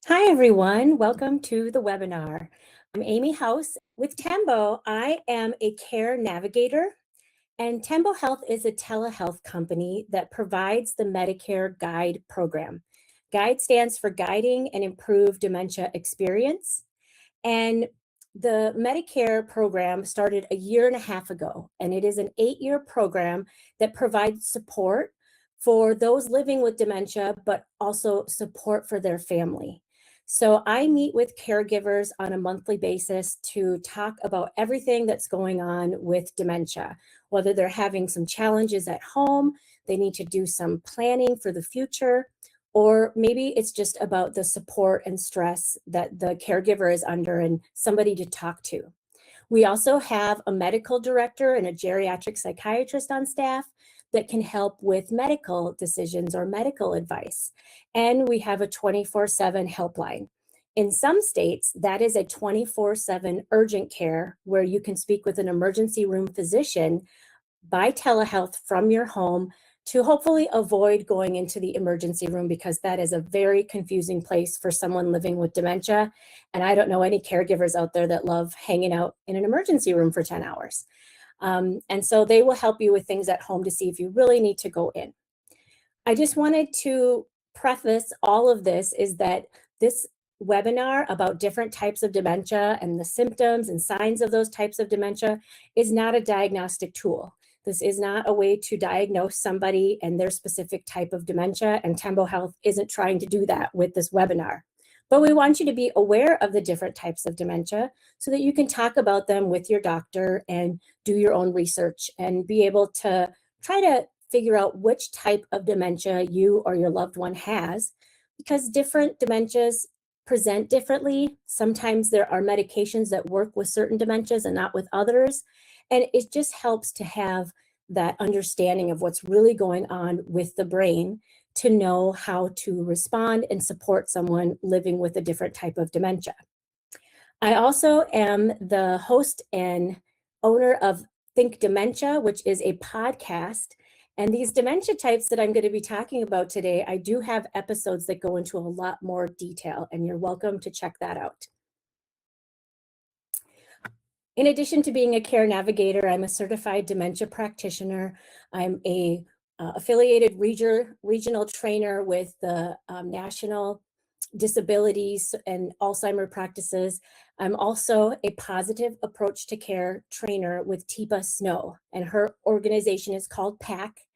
Hi, everyone. Welcome to the webinar. I'm Amy House with Tembo. I am a care navigator, and Tembo Health is a telehealth company that provides the Medicare Guide program. Guide stands for Guiding and Improved Dementia Experience. And the Medicare program started a year and a half ago, and it is an 8-year program that provides support for those living with dementia, but also support for their family. So I meet with caregivers on a monthly basis to talk about everything that's going on with dementia, whether they're having some challenges at home, they need to do some planning for the future, or maybe it's just about the support and stress that the caregiver is under and somebody to talk to. We also have a medical director and a geriatric psychiatrist on staff that can help with medical decisions or medical advice. And we have a 24/7 helpline. In some states, that is a 24/7 urgent care where you can speak with an emergency room physician by telehealth from your home to hopefully avoid going into the emergency room, because that is a very confusing place for someone living with dementia. And I don't know any caregivers out there that love hanging out in an emergency room for 10 hours. And so they will help you with things at home to see if you really need to go in. I just wanted to preface all of this is that this webinar about different types of dementia and the symptoms and signs of those types of dementia is not a diagnostic tool. This is not a way to diagnose somebody and their specific type of dementia, and Tembo Health isn't trying to do that with this webinar. But we want you to be aware of the different types of dementia so that you can talk about them with your doctor and do your own research and be able to try to figure out which type of dementia you or your loved one has, because different dementias present differently. Sometimes there are medications that work with certain dementias and not with others. And it just helps to have that understanding of what's really going on with the brain to know how to respond and support someone living with a different type of dementia. I also am the host and owner of Think Dementia, which is a podcast. And these dementia types that I'm going to be talking about today, I do have episodes that go into a lot more detail, and you're welcome to check that out. In addition to being a care navigator, I'm a certified dementia practitioner. I'm a affiliated regional trainer with the National Disabilities and Alzheimer practices. I'm also a positive approach to care trainer with Teepa Snow, and her organization is called PAC.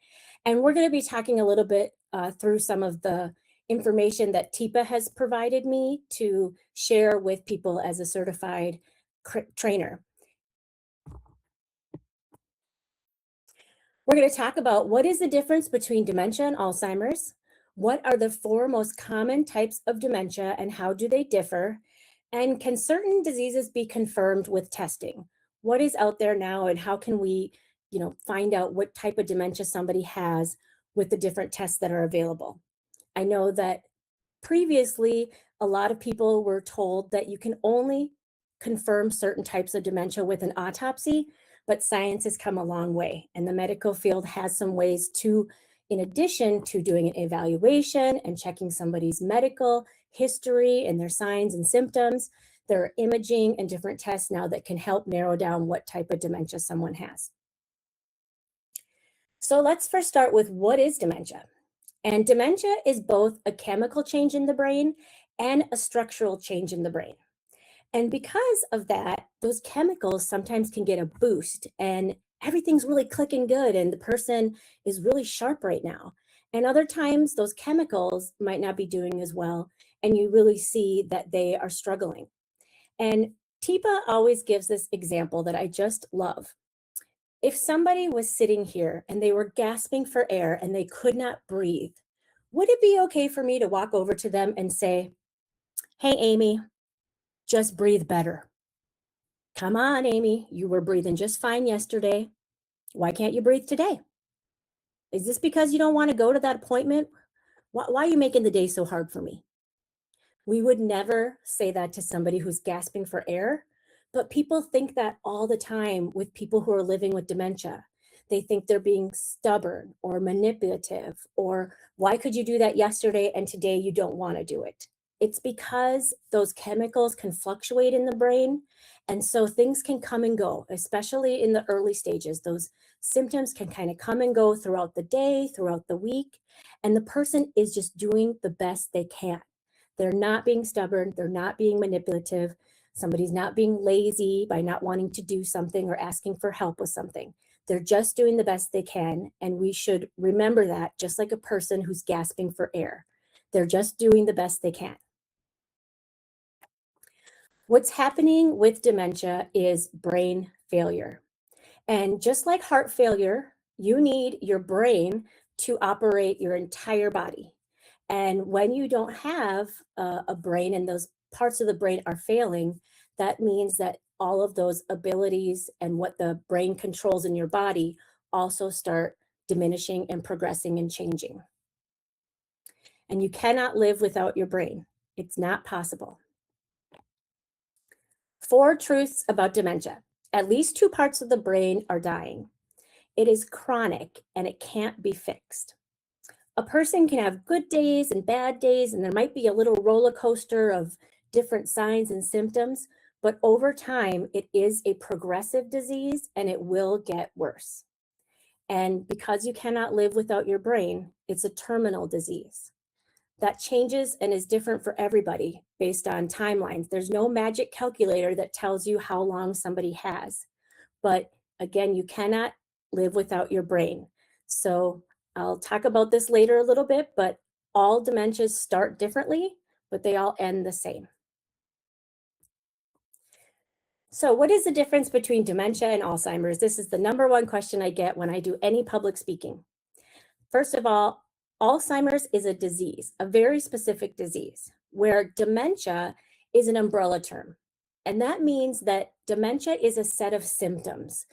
And we're going to be talking a little bit through some of the information that Teepa has provided me to share with people as a certified trainer. We're going to talk about what is the difference between dementia and Alzheimer's, what are the 4 most common types of dementia and how do they differ, and can certain diseases be confirmed with testing? What is out there now and how can we, find out what type of dementia somebody has with the different tests that are available? I know that previously a lot of people were told that you can only confirm certain types of dementia with an autopsy, but science has come a long way, and the medical field has some ways to, in addition to doing an evaluation and checking somebody's medical history and their signs and symptoms, there are imaging and different tests now that can help narrow down what type of dementia someone has. So let's first start with what is dementia. And dementia is both a chemical change in the brain and a structural change in the brain. And because of that, those chemicals sometimes can get a boost and everything's really clicking good and the person is really sharp right now. And other times those chemicals might not be doing as well and you really see that they are struggling. And Teepa always gives this example that I just love. If somebody was sitting here and they were gasping for air and they could not breathe, would it be okay for me to walk over to them and say, "Hey, Amy, just breathe better. Come on, Amy, you were breathing just fine yesterday. Why can't you breathe today? Is this because you don't want to go to that appointment? Why are you making the day so hard for me?" We would never say that to somebody who's gasping for air, but people think that all the time with people who are living with dementia. They think they're being stubborn or manipulative, or why could you do that yesterday and today you don't want to do it? It's because those chemicals can fluctuate in the brain. And so things can come and go, especially in the early stages. Those symptoms can kind of come and go throughout the day, throughout the week. And the person is just doing the best they can. They're not being stubborn. They're not being manipulative. Somebody's not being lazy by not wanting to do something or asking for help with something. They're just doing the best they can. And we should remember that, just like a person who's gasping for air. They're just doing the best they can. What's happening with dementia is brain failure. And just like heart failure, you need your brain to operate your entire body. And when you don't have a brain and those parts of the brain are failing, that means that all of those abilities and what the brain controls in your body also start diminishing and progressing and changing. And you cannot live without your brain. It's not possible. 4 truths about dementia. At least 2 parts of the brain are dying. It is chronic and it can't be fixed. A person can have good days and bad days, and there might be a little roller coaster of different signs and symptoms, but over time, it is a progressive disease and it will get worse. And because you cannot live without your brain, it's a terminal disease. That changes and is different for everybody based on timelines. There's no magic calculator that tells you how long somebody has. But again, you cannot live without your brain. So I'll talk about this later a little bit, but all dementias start differently, but they all end the same. So what is the difference between dementia and Alzheimer's? This is the number one question I get when I do any public speaking. First of all, Alzheimer's is a disease, a very specific disease, where dementia is an umbrella term. And that means that dementia is a set of symptoms.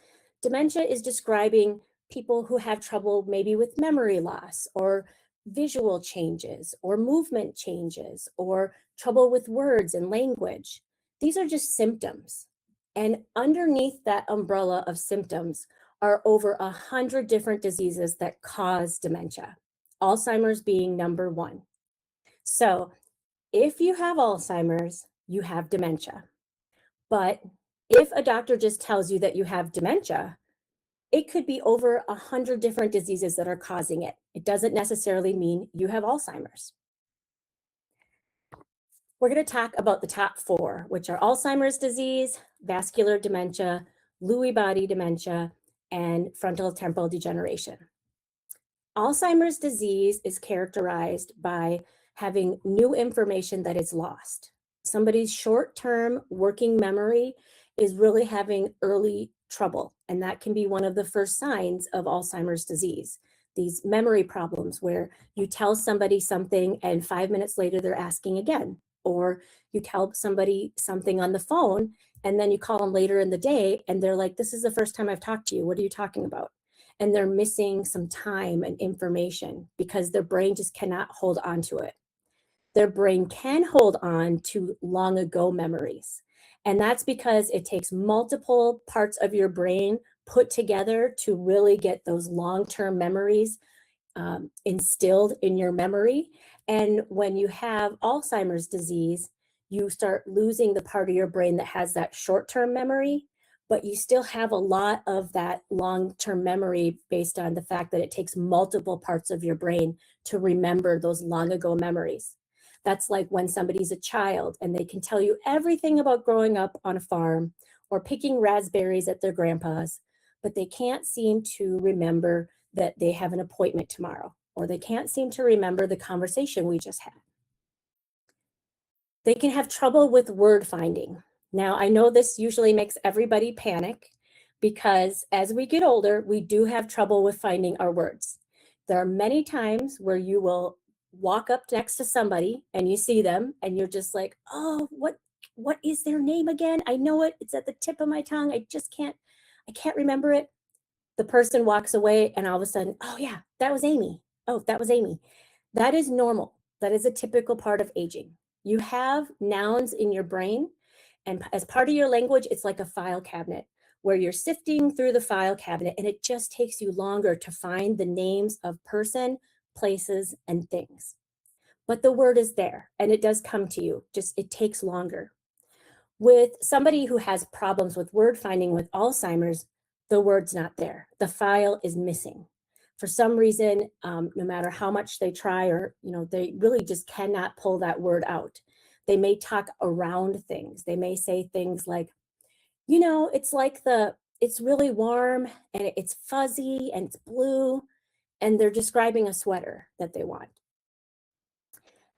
Dementia is describing people who have trouble maybe with memory loss or visual changes or movement changes or trouble with words and language. These are just symptoms. And underneath that umbrella of symptoms are over 100 different diseases that cause dementia, Alzheimer's being number 1. So if you have Alzheimer's, you have dementia. But if a doctor just tells you that you have dementia, it could be over 100 different diseases that are causing it. It doesn't necessarily mean you have Alzheimer's. We're going to talk about the top 4, which are Alzheimer's disease, vascular dementia, Lewy body dementia, and frontal temporal degeneration. Alzheimer's disease is characterized by having new information that is lost. Somebody's short-term working memory is really having early trouble, and that can be one of the first signs of Alzheimer's disease. These memory problems where you tell somebody something and 5 minutes later they're asking again, or you tell somebody something on the phone and then you call them later in the day and they're like, this is the first time I've talked to you. What are you talking about? And they're missing some time and information because their brain just cannot hold on to it. Their brain can hold on to long ago memories. And that's because it takes multiple parts of your brain put together to really get those long-term memories instilled in your memory. And when you have Alzheimer's disease, you start losing the part of your brain that has that short-term memory, but you still have a lot of that long-term memory based on the fact that it takes multiple parts of your brain to remember those long ago memories. That's like when somebody's a child and they can tell you everything about growing up on a farm or picking raspberries at their grandpa's, but they can't seem to remember that they have an appointment tomorrow, or they can't seem to remember the conversation we just had. They can have trouble with word finding. Now, I know this usually makes everybody panic because as we get older, we do have trouble with finding our words. There are many times where you will walk up next to somebody and you see them and you're just like, oh, what is their name again? I know it. It's at the tip of my tongue. I can't remember it. The person walks away and all of a sudden, oh yeah, that was Amy. Oh, that was Amy. That is normal. That is a typical part of aging. You have nouns in your brain, and as part of your language, it's like a file cabinet where you're sifting through the file cabinet and it just takes you longer to find the names of person, places, and things. but the word is there and it does come to you, just it takes longer. With somebody who has problems with word finding with Alzheimer's, the word's not there. The file is missing. For some reason, no matter how much they try, or they really just cannot pull that word out. They may talk around things. They may say things like, it's like it's really warm and it's fuzzy and it's blue, and they're describing a sweater that they want.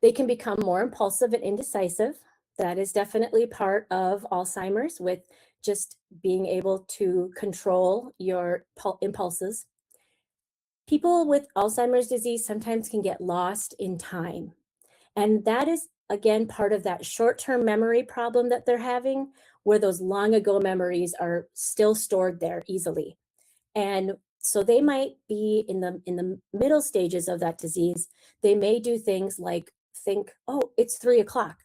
They can become more impulsive and indecisive. That is definitely part of Alzheimer's, with just being able to control your impulses. People with Alzheimer's disease sometimes can get lost in time. And that is, again, part of that short-term memory problem that they're having, where those long ago memories are still stored there easily. And so they might be in the middle stages of that disease. They may do things like think, oh, it's 3 o'clock.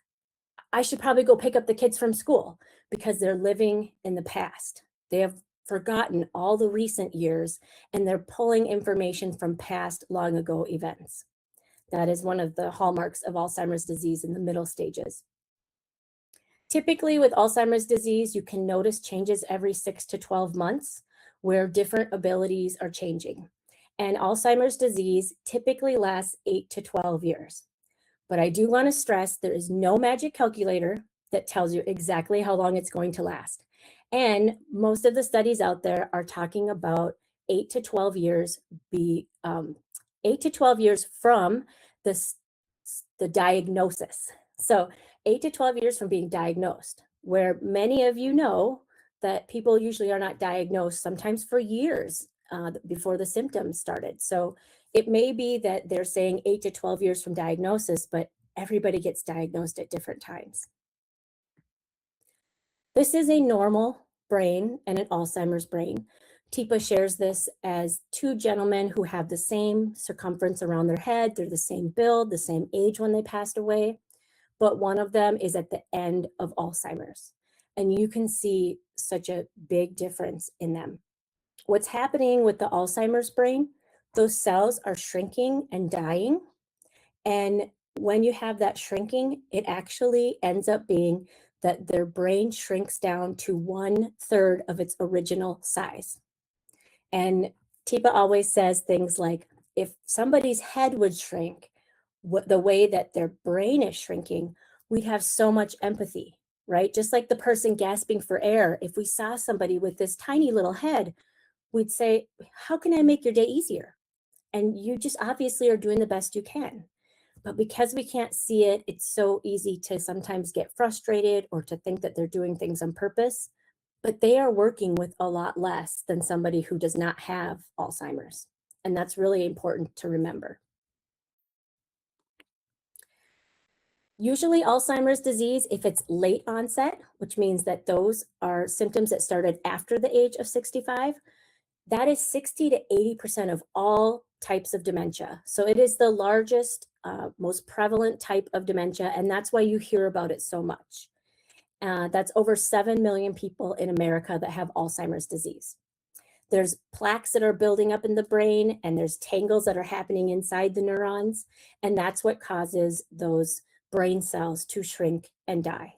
I should probably go pick up the kids from school, because they're living in the past. They have forgotten all the recent years and they're pulling information from past long ago events. That is one of the hallmarks of Alzheimer's disease in the middle stages. Typically with Alzheimer's disease, you can notice changes every 6 to 12 months where different abilities are changing. And Alzheimer's disease typically lasts 8 to 12 years. But I do want to stress there is no magic calculator that tells you exactly how long it's going to last. And most of the studies out there are talking about 8 to 12 years 8 to 12 years from the diagnosis. So 8 to 12 years from being diagnosed, where many of you know that people usually are not diagnosed sometimes for years before the symptoms started. So it may be that they're saying 8 to 12 years from diagnosis, but everybody gets diagnosed at different times. This is a normal brain and an Alzheimer's brain. Teepa shares this as two gentlemen who have the same circumference around their head. They're the same build, the same age when they passed away, but one of them is at the end of Alzheimer's. And you can see such a big difference in them. What's happening with the Alzheimer's brain, those cells are shrinking and dying. And when you have that shrinking, it actually ends up being that their brain shrinks down to 1/3 of its original size. And Teepa always says things like, if somebody's head would shrink the way that their brain is shrinking, we'd have so much empathy, right? Just like the person gasping for air, if we saw somebody with this tiny little head, we'd say, how can I make your day easier? And you just obviously are doing the best you can. But because we can't see it, it's so easy to sometimes get frustrated or to think that they're doing things on purpose. But they are working with a lot less than somebody who does not have Alzheimer's. And that's really important to remember. Usually Alzheimer's disease, if it's late onset, which means that those are symptoms that started after the age of 65, that is 60 to 80% of all types of dementia. So it is the largest, most prevalent type of dementia, and that's why you hear about it so much. That's over 7 million people in America that have Alzheimer's disease. There's plaques that are building up in the brain, and there's tangles that are happening inside the neurons, and that's what causes those brain cells to shrink and die.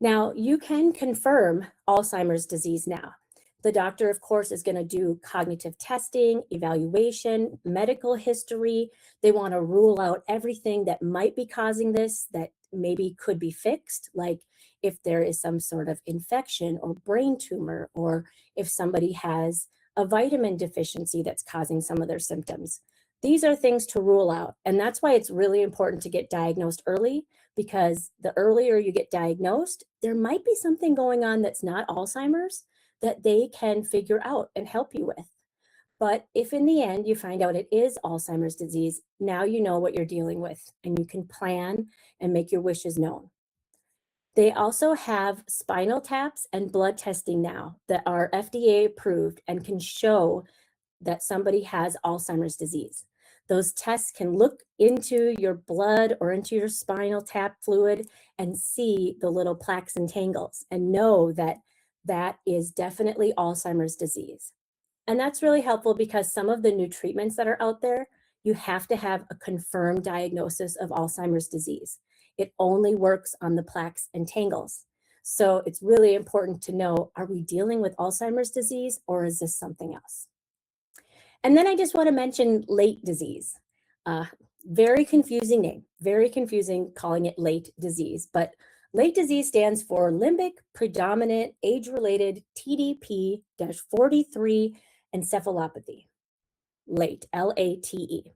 Now, you can confirm Alzheimer's disease now. The doctor, of course, is going to do cognitive testing, evaluation, medical history. They want to rule out everything that might be causing this that maybe could be fixed, like if there is some sort of infection or brain tumor, or if somebody has a vitamin deficiency that's causing some of their symptoms. These are things to rule out. And that's why it's really important to get diagnosed early, because the earlier you get diagnosed, there might be something going on that's not Alzheimer's that they can figure out and help you with. But if in the end you find out it is Alzheimer's disease, now you know what you're dealing with and you can plan and make your wishes known. They also have spinal taps and blood testing now that are FDA approved and can show that somebody has Alzheimer's disease. Those tests can look into your blood or into your spinal tap fluid and see the little plaques and tangles and know that that is definitely Alzheimer's disease. And that's really helpful because some of the new treatments that are out there, you have to have a confirmed diagnosis of Alzheimer's disease. It only works on the plaques and tangles. So it's really important to know, are we dealing with Alzheimer's disease or is this something else? And then I just want to mention late disease. Uh, Very confusing name, very confusing calling it late disease, but late disease stands for limbic predominant age-related TDP-43 encephalopathy. Late, L-A-T-E.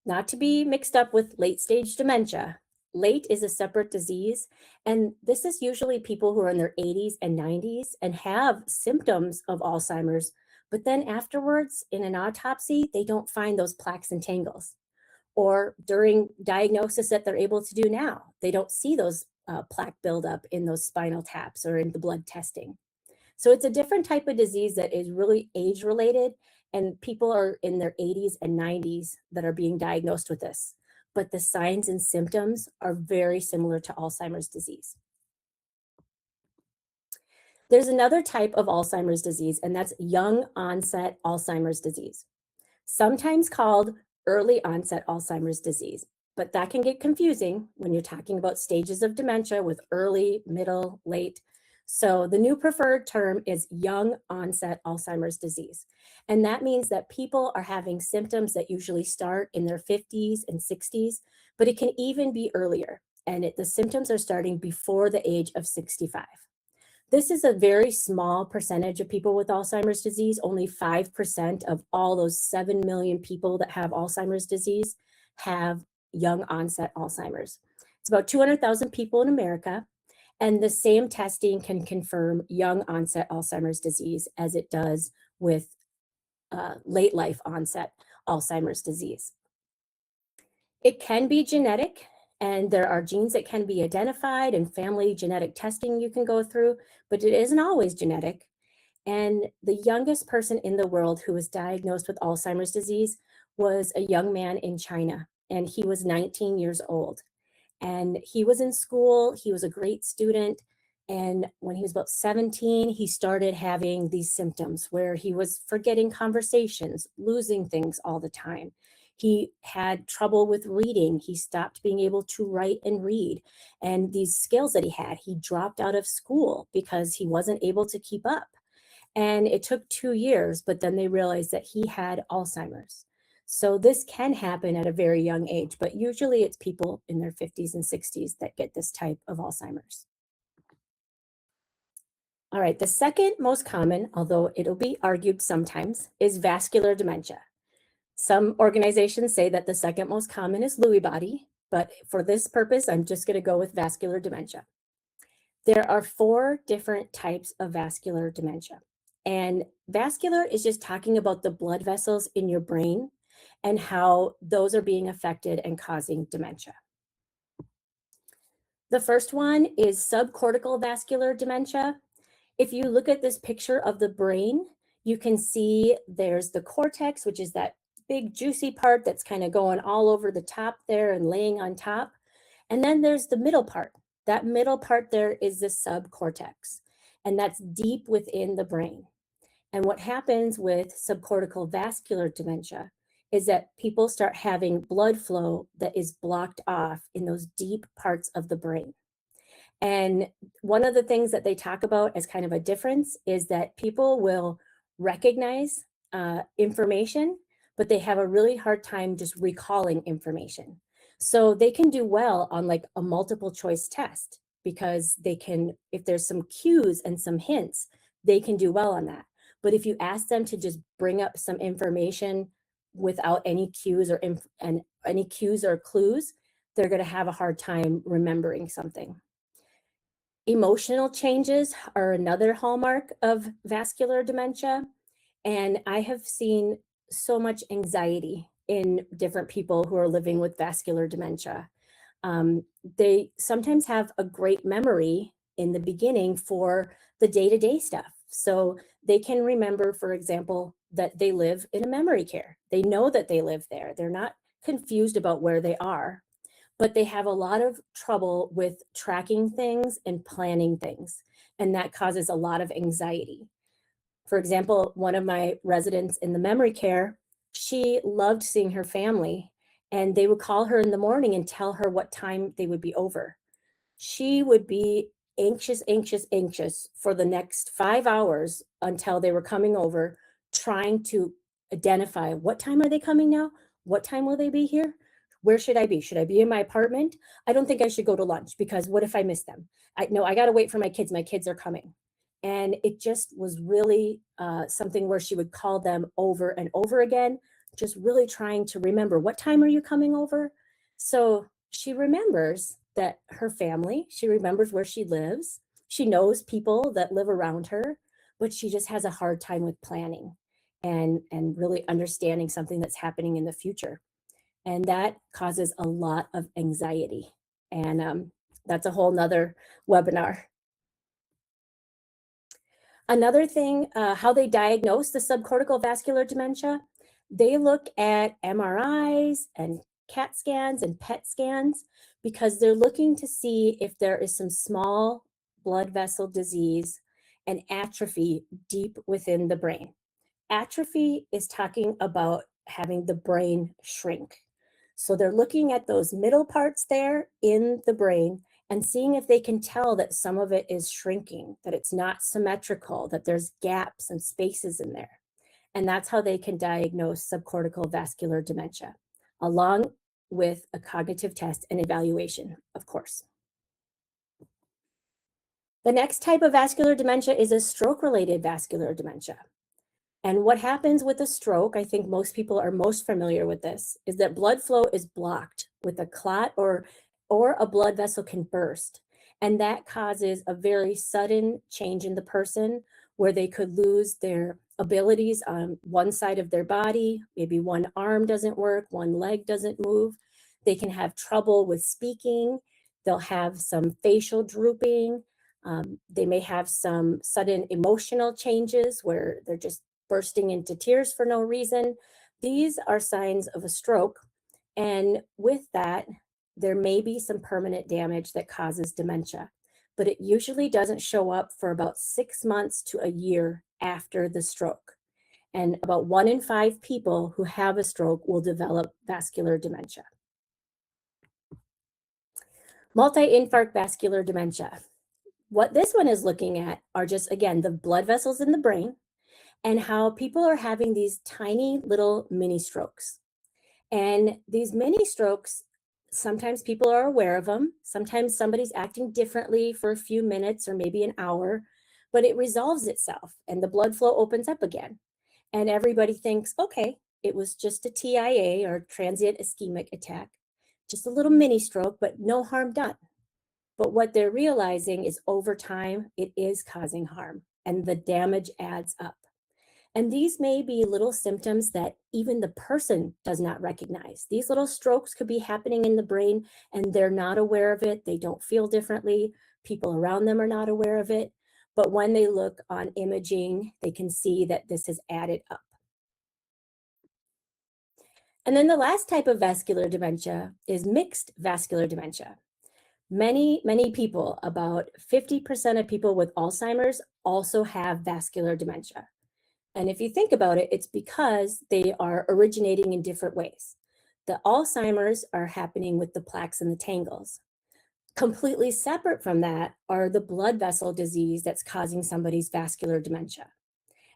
Not to be mixed up with late stage dementia. Late is a separate disease, and this is usually people who are in their 80s and 90s and have symptoms of Alzheimer's, but then afterwards in an autopsy, they don't find those plaques and tangles. Or during diagnosis that they're able to do now, they don't see those plaque buildup in those spinal taps or in the blood testing. So it's a different type of disease that is really age related, and people are in their 80s and 90s that are being diagnosed with this. But the signs and symptoms are very similar to Alzheimer's disease. There's another type of Alzheimer's disease, and that's young onset Alzheimer's disease, sometimes called early onset Alzheimer's disease. But that can get confusing when you're talking about stages of dementia with early, middle, late. So the new preferred term is young onset Alzheimer's disease. And that means that people are having symptoms that usually start in their 50s and 60s, but it can even be earlier. And the symptoms are starting before the age of 65. This is a very small percentage of people with Alzheimer's disease. Only 5% of all those 7 million people that have Alzheimer's disease have young onset Alzheimer's. It's about 200,000 people in America, and the same testing can confirm young onset Alzheimer's disease as it does with late life onset Alzheimer's disease. It can be genetic, and there are genes that can be identified and family genetic testing you can go through, but it isn't always genetic. And the youngest person in the world who was diagnosed with Alzheimer's disease was a young man in China, and he was 19 years old. And he was in school, he was a great student. And when he was about 17, he started having these symptoms where he was forgetting conversations, losing things all the time. He had trouble with reading. He stopped being able to write and read. And these skills that he had, he dropped out of school because he wasn't able to keep up. And it took 2 years, but then they realized that he had Alzheimer's. So this can happen at a very young age, but usually it's people in their 50s and 60s that get this type of Alzheimer's. All right, the second most common, although it'll be argued sometimes, is vascular dementia. Some organizations say that the second most common is Lewy body, but for this purpose, I'm just going to go with vascular dementia. There are 4 different types of vascular dementia. And vascular is just talking about the blood vessels in your brain and how those are being affected and causing dementia. The first one is subcortical vascular dementia. If you look at this picture of the brain, you can see there's the cortex, which is that big juicy part that's kind of going all over the top there and laying on top. And then there's the middle part. That middle part there is the subcortex, and that's deep within the brain. And what happens with subcortical vascular dementia is that people start having blood flow that is blocked off in those deep parts of the brain. And one of the things that they talk about as kind of a difference is that people will recognize information, but they have a really hard time just recalling information. So they can do well on like a multiple choice test because they can, if there's some cues and some hints, they can do well on that. But if you ask them to just bring up some information without any cues or any cues or clues, they're going to have a hard time remembering something. Emotional changes are another hallmark of vascular dementia. And I have seen so much anxiety in different people who are living with vascular dementia. They sometimes have a great memory in the beginning for the day-to-day stuff. So they can remember, for example, that they live in a memory care. They know that they live there. They're not confused about where they are, but they have a lot of trouble with tracking things and planning things. And that causes a lot of anxiety. For example, one of my residents in the memory care She loved seeing her family, and they would call her in the morning and tell her what time they would be over. She would be anxious, anxious, anxious for the next 5 hours until they were coming over, trying to identify what time are they coming now? What time will they be here? Where should I be? Should I be in my apartment? I don't think I should go to lunch because what if I miss them? I no, I got to wait for my kids. My kids are coming. And it just was really something where she would call them over and over again, just really trying to remember what time are you coming over? So she remembers that her family, she remembers where she lives, she knows people that live around her, but she just has a hard time with planning and really understanding something that's happening in the future. And that causes a lot of anxiety. And that's a whole nother webinar. Another thing, how they diagnose the subcortical vascular dementia, they look at MRIs and CAT scans and PET scans because they're looking to see if there is some small blood vessel disease and atrophy deep within the brain. Atrophy is talking about having the brain shrink. So they're looking at those middle parts there in the brain and seeing if they can tell that some of it is shrinking, that it's not symmetrical, that there's gaps and spaces in there. And that's how they can diagnose subcortical vascular dementia, along with a cognitive test and evaluation, of course. The next type of vascular dementia is a stroke-related vascular dementia. And what happens with a stroke, I think most people are most familiar with this, is that blood flow is blocked with a clot or a blood vessel can burst. And that causes a very sudden change in the person where they could lose their abilities on one side of their body. Maybe one arm doesn't work, one leg doesn't move. They can have trouble with speaking. They'll have some facial drooping. They may have some sudden emotional changes where they're just bursting into tears for no reason. These are signs of a stroke. And with that, there may be some permanent damage that causes dementia, but it usually doesn't show up for about 6 months to a year after the stroke. And about 1 in 5 people who have a stroke will develop vascular dementia. Multi-infarct vascular dementia. What this one is looking at are just, again, the blood vessels in the brain and how people are having these tiny little mini strokes. And these mini strokes, sometimes people are aware of them. Sometimes somebody's acting differently for a few minutes or maybe an hour, but it resolves itself and the blood flow opens up again. And everybody thinks, okay, it was just a TIA or transient ischemic attack, just a little mini stroke, but no harm done. But what they're realizing is over time, it is causing harm and the damage adds up. And these may be little symptoms that even the person does not recognize. These little strokes could be happening in the brain and they're not aware of it. They don't feel differently. People around them are not aware of it. But when they look on imaging, they can see that this has added up. And then the last type of vascular dementia is mixed vascular dementia. Many people, about 50% of people with Alzheimer's also have vascular dementia. And if you think about it, it's because they are originating in different ways. The Alzheimer's are happening with the plaques and the tangles. Completely separate from that are the blood vessel disease that's causing somebody's vascular dementia.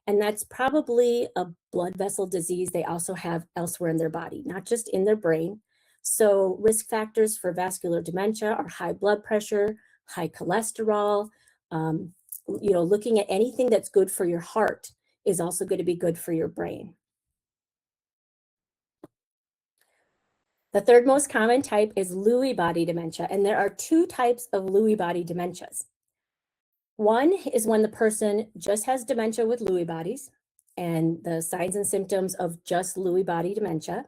And that's probably a blood vessel disease they also have elsewhere in their body, not just in their brain. So risk factors for vascular dementia are high blood pressure, high cholesterol, looking at anything that's good for your heart is also going to be good for your brain. The third most common type is Lewy body dementia, and there are 2 types of Lewy body dementias. One is when the person just has dementia with Lewy bodies and the signs and symptoms of just Lewy body dementia.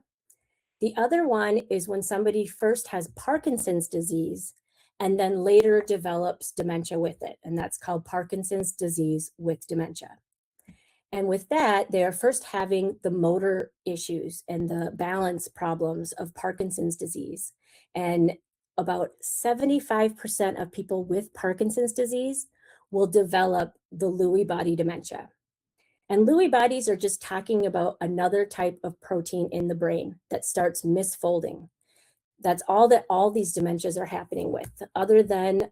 The other one is when somebody first has Parkinson's disease and then later develops dementia with it, and that's called Parkinson's disease with dementia. And with that, they are first having the motor issues and the balance problems of Parkinson's disease. And about 75% of people with Parkinson's disease will develop the Lewy body dementia. And Lewy bodies are just talking about another type of protein in the brain that starts misfolding. That's all that all these dementias are happening with. Other than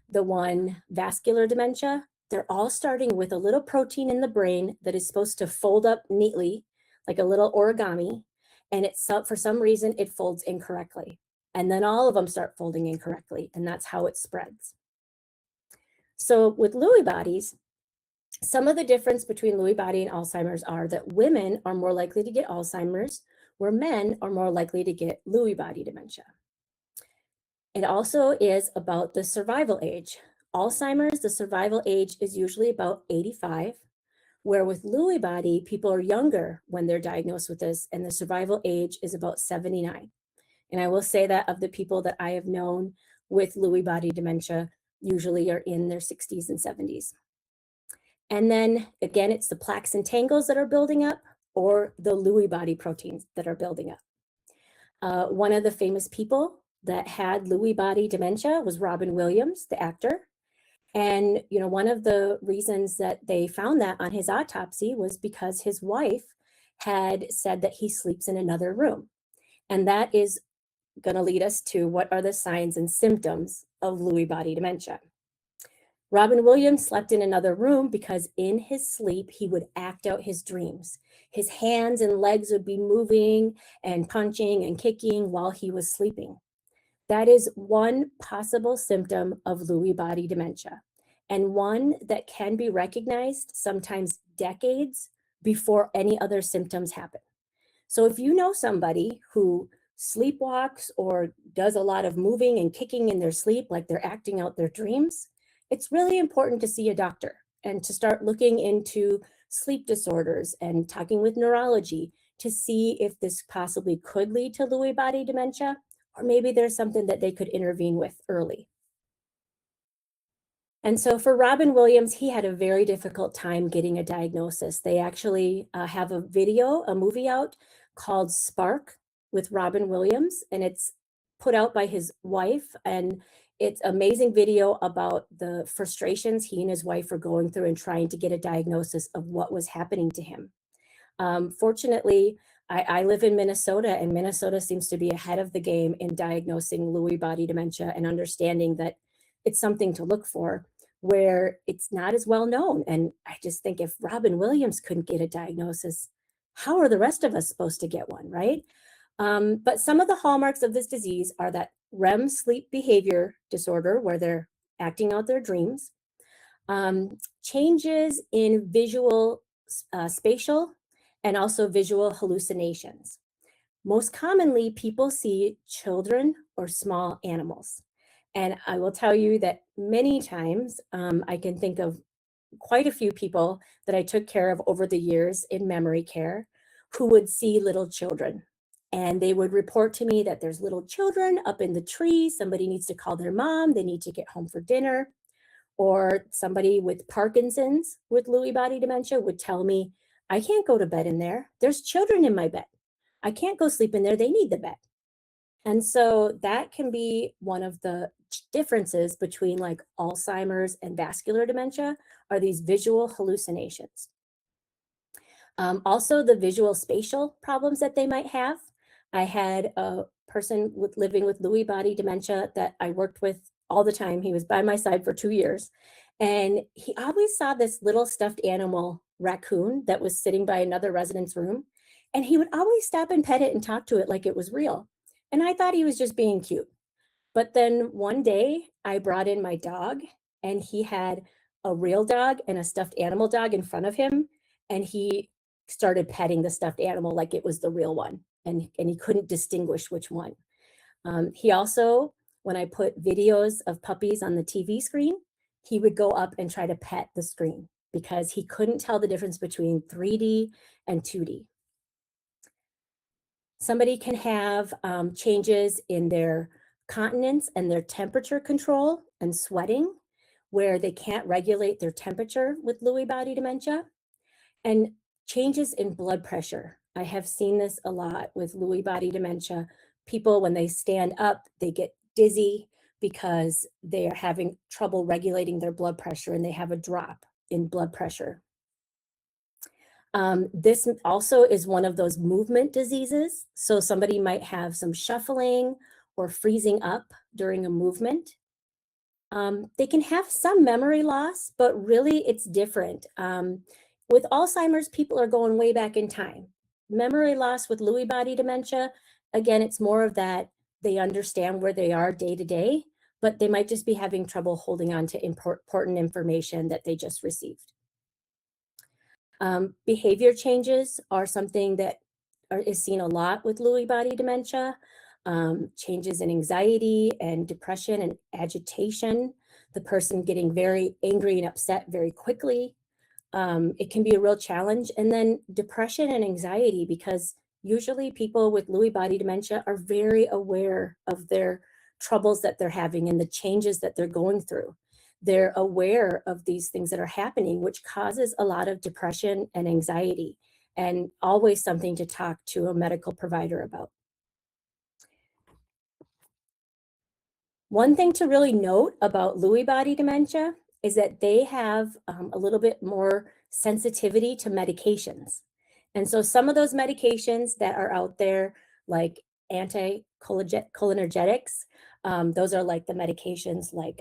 the one vascular dementia, they're all starting with a little protein in the brain that is supposed to fold up neatly, like a little origami, and for some reason it folds incorrectly. And then all of them start folding incorrectly, and that's how it spreads. So with Lewy bodies, some of the difference between Lewy body and Alzheimer's are that women are more likely to get Alzheimer's, where men are more likely to get Lewy body dementia. It also is about the survival age. Alzheimer's, the survival age is usually about 85, where with Lewy body, people are younger when they're diagnosed with this, and the survival age is about 79. And I will say that of the people that I have known with Lewy body dementia, usually are in their 60s and 70s. And then again, it's the plaques and tangles that are building up, or the Lewy body proteins that are building up. One of the famous people that had Lewy body dementia was Robin Williams, the actor. And one of the reasons that they found that on his autopsy was because his wife had said that he sleeps in another room. And that is going to lead us to what are the signs and symptoms of Lewy body dementia. Robin Williams slept in another room because in his sleep, he would act out his dreams. His hands and legs would be moving and punching and kicking while he was sleeping. That is one possible symptom of Lewy body dementia, and one that can be recognized sometimes decades before any other symptoms happen. So if you know somebody who sleepwalks or does a lot of moving and kicking in their sleep, like they're acting out their dreams, it's really important to see a doctor and to start looking into sleep disorders and talking with neurology to see if this possibly could lead to Lewy body dementia, or maybe there's something that they could intervene with early. And so for Robin Williams, he had a very difficult time getting a diagnosis. They actually have a movie out called Spark with Robin Williams, and it's put out by his wife. And it's an amazing video about the frustrations he and his wife are going through and trying to get a diagnosis of what was happening to him. Fortunately, I live in Minnesota, and Minnesota seems to be ahead of the game in diagnosing Lewy body dementia and understanding that it's something to look for where it's not as well known. And I just think if Robin Williams couldn't get a diagnosis, how are the rest of us supposed to get one, right? But some of the hallmarks of this disease are that REM sleep behavior disorder, where they're acting out their dreams, changes in visual, spatial, and also visual hallucinations. Most commonly, people see children or small animals. And I will tell you that many times I can think of quite a few people that I took care of over the years in memory care who would see little children. And they would report to me that there's little children up in the tree. Somebody needs to call their mom. They need to get home for dinner. Or somebody with Parkinson's with Lewy body dementia would tell me, I can't go to bed in there. There's children in my bed. I can't go sleep in there. They need the bed. And so that can be one of the differences between like Alzheimer's and vascular dementia are these visual hallucinations. Also the visual spatial problems that they might have. I had a person living with Lewy body dementia that I worked with all the time. He was by my side for 2 years. And he always saw this little stuffed animal raccoon that was sitting by another resident's room. And he would always stop and pet it and talk to it like it was real. And I thought he was just being cute. But then one day I brought in my dog, and he had a real dog and a stuffed animal dog in front of him. And he started petting the stuffed animal like it was the real one. And he couldn't distinguish which one. He also, when I put videos of puppies on the TV screen, he would go up and try to pet the screen because he couldn't tell the difference between 3D and 2D. Somebody can have changes in their continence and their temperature control and sweating, where they can't regulate their temperature with Lewy body dementia, and changes in blood pressure. I have seen this a lot with Lewy body dementia. People, when they stand up, they get dizzy because they are having trouble regulating their blood pressure and they have a drop in blood pressure. This also is one of those movement diseases. So somebody might have some shuffling or freezing up during a movement. They can have some memory loss, but really it's different. With Alzheimer's, people are going way back in time. Memory loss with Lewy body dementia, again, it's more of that they understand where they are day to day, but they might just be having trouble holding on to important information that they just received. Behavior changes are something that is seen a lot with Lewy body dementia. Changes in anxiety and depression and agitation, the person getting very angry and upset very quickly. It can be a real challenge. And then depression and anxiety, because usually people with Lewy body dementia are very aware of their troubles that they're having and the changes that they're going through. They're aware of these things that are happening, which causes a lot of depression and anxiety, and always something to talk to a medical provider about. One thing to really note about Lewy body dementia is that they have a little bit more sensitivity to medications. And so some of those medications that are out there, like anticholinergics, those are like the medications like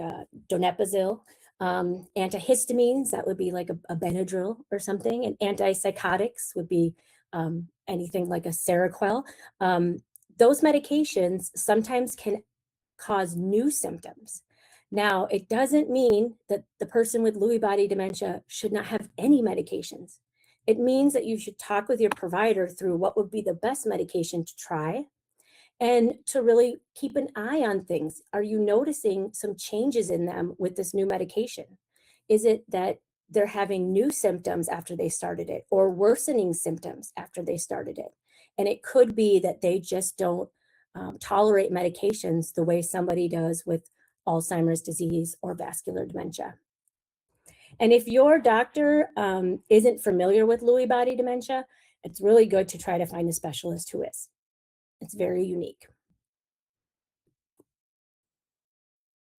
donepezil, antihistamines, that would be like a Benadryl or something, and antipsychotics would be anything like a Seroquel. Those medications sometimes can cause new symptoms. Now, it doesn't mean that the person with Lewy body dementia should not have any medications. It means that you should talk with your provider through what would be the best medication to try and to really keep an eye on things. Are you noticing some changes in them with this new medication? Is it that they're having new symptoms after they started it or worsening symptoms after they started it? And it could be that they just don't tolerate medications the way somebody does with Alzheimer's disease or vascular dementia. And if your doctor isn't familiar with Lewy body dementia, it's really good to try to find a specialist who is. It's very unique.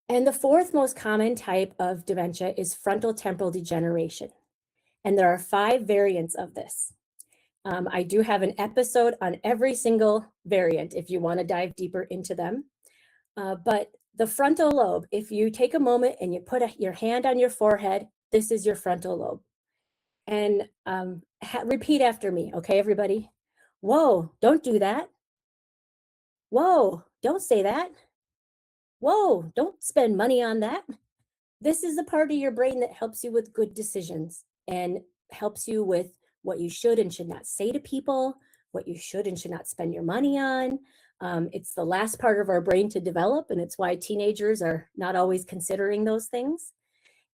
And the fourth most common type of dementia is frontal temporal degeneration. And there are 5 variants of this. I do have an episode on every single variant if you want to dive deeper into them. But the frontal lobe, if you take a moment and you put your hand on your forehead, this is your frontal lobe. And repeat after me, okay, everybody? Whoa, don't do that. Whoa, don't say that. Whoa, don't spend money on that. This is the part of your brain that helps you with good decisions and helps you with what you should and should not say to people, what you should and should not spend your money on. It's the last part of our brain to develop, and it's why teenagers are not always considering those things.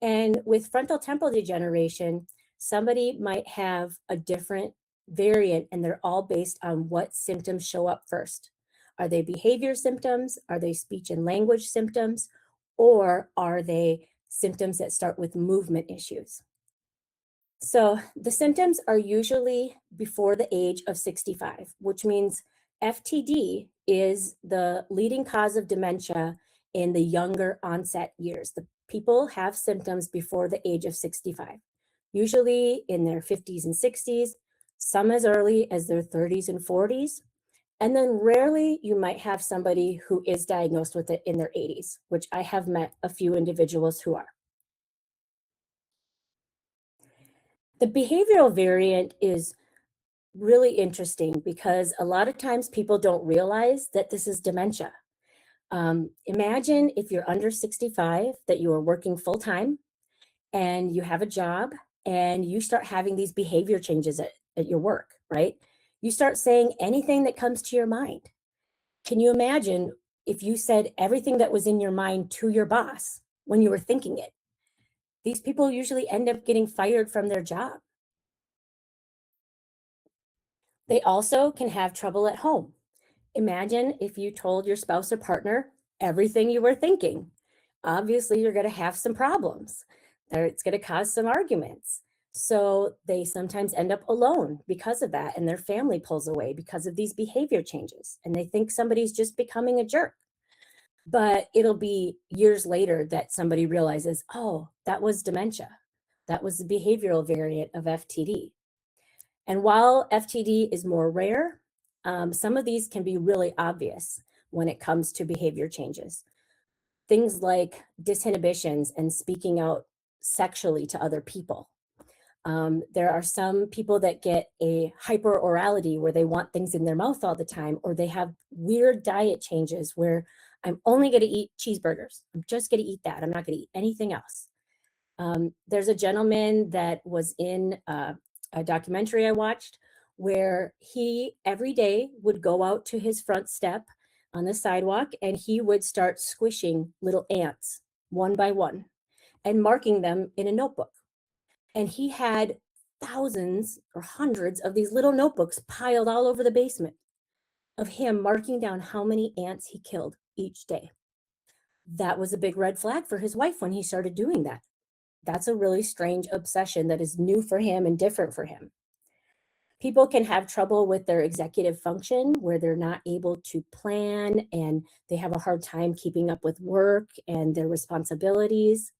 And with frontal temporal degeneration, somebody might have a different variant, and they're all based on what symptoms show up first. Are they behavior symptoms? Are they speech and language symptoms? Or are they symptoms that start with movement issues? So the symptoms are usually before the age of 65, which means FTD is the leading cause of dementia in the younger onset years. The people have symptoms before the age of 65, usually in their 50s and 60s, some as early as their 30s and 40s. And then rarely you might have somebody who is diagnosed with it in their 80s, which I have met a few individuals who are. The behavioral variant is really interesting because a lot of times people don't realize that this is dementia. Imagine if you're under 65, that you are working full time and you have a job and you start having these behavior changes at your work, right? You start saying anything that comes to your mind. Can you imagine if you said everything that was in your mind to your boss when you were thinking it? These people usually end up getting fired from their job. They also can have trouble at home. Imagine if you told your spouse or partner everything you were thinking. Obviously, you're going to have some problems. It's going to cause some arguments. So they sometimes end up alone because of that, and their family pulls away because of these behavior changes, and they think somebody's just becoming a jerk. But it'll be years later that somebody realizes, oh, that was dementia. That was the behavioral variant of FTD. And while FTD is more rare, some of these can be really obvious when it comes to behavior changes. Things like disinhibitions and speaking out sexually to other people. There are some people that get a hyperorality where they want things in their mouth all the time, or they have weird diet changes where I'm only going to eat cheeseburgers. I'm just going to eat that. I'm not going to eat anything else. There's a gentleman that was in a documentary I watched where he every day would go out to his front step on the sidewalk and he would start squishing little ants one by one and marking them in a notebook. And he had thousands or hundreds of these little notebooks piled all over the basement of him marking down how many ants he killed each day. That was a big red flag for his wife when he started doing that. That's a really strange obsession that is new for him and different for him. People can have trouble with their executive function where they're not able to plan and they have a hard time keeping up with work and their responsibilities.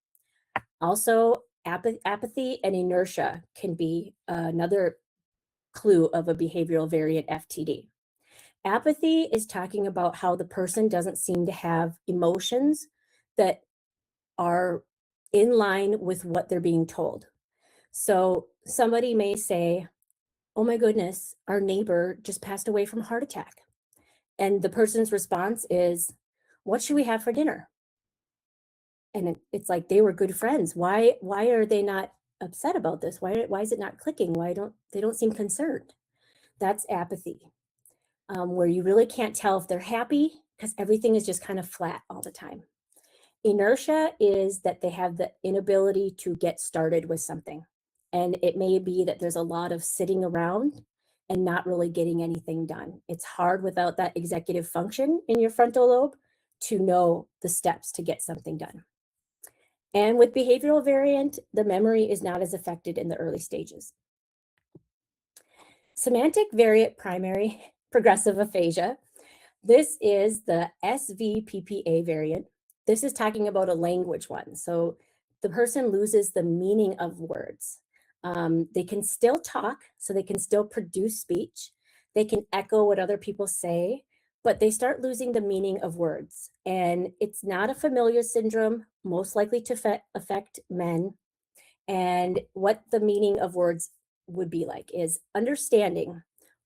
Also, apathy and inertia can be another clue of a behavioral variant FTD. Apathy is talking about how the person doesn't seem to have emotions that are in line with what they're being told. So somebody may say, "Oh my goodness, our neighbor just passed away from a heart attack." And the person's response is, "What should we have for dinner?" And it's like they were good friends. Why are they not upset about this? Why is it not clicking? Why don't they don't seem concerned? That's apathy, where you really can't tell if they're happy because everything is just kind of flat all the time. Inertia is that they have the inability to get started with something. And it may be that there's a lot of sitting around and not really getting anything done. It's hard without that executive function in your frontal lobe to know the steps to get something done. And with behavioral variant, the memory is not as affected in the early stages. Semantic variant primary progressive aphasia. This is the SVPPA variant. This is talking about a language one. So the person loses the meaning of words. They can still talk, so they can still produce speech. They can echo what other people say, but they start losing the meaning of words. And it's not a familiar syndrome, most likely to affect men. And what the meaning of words would be like is understanding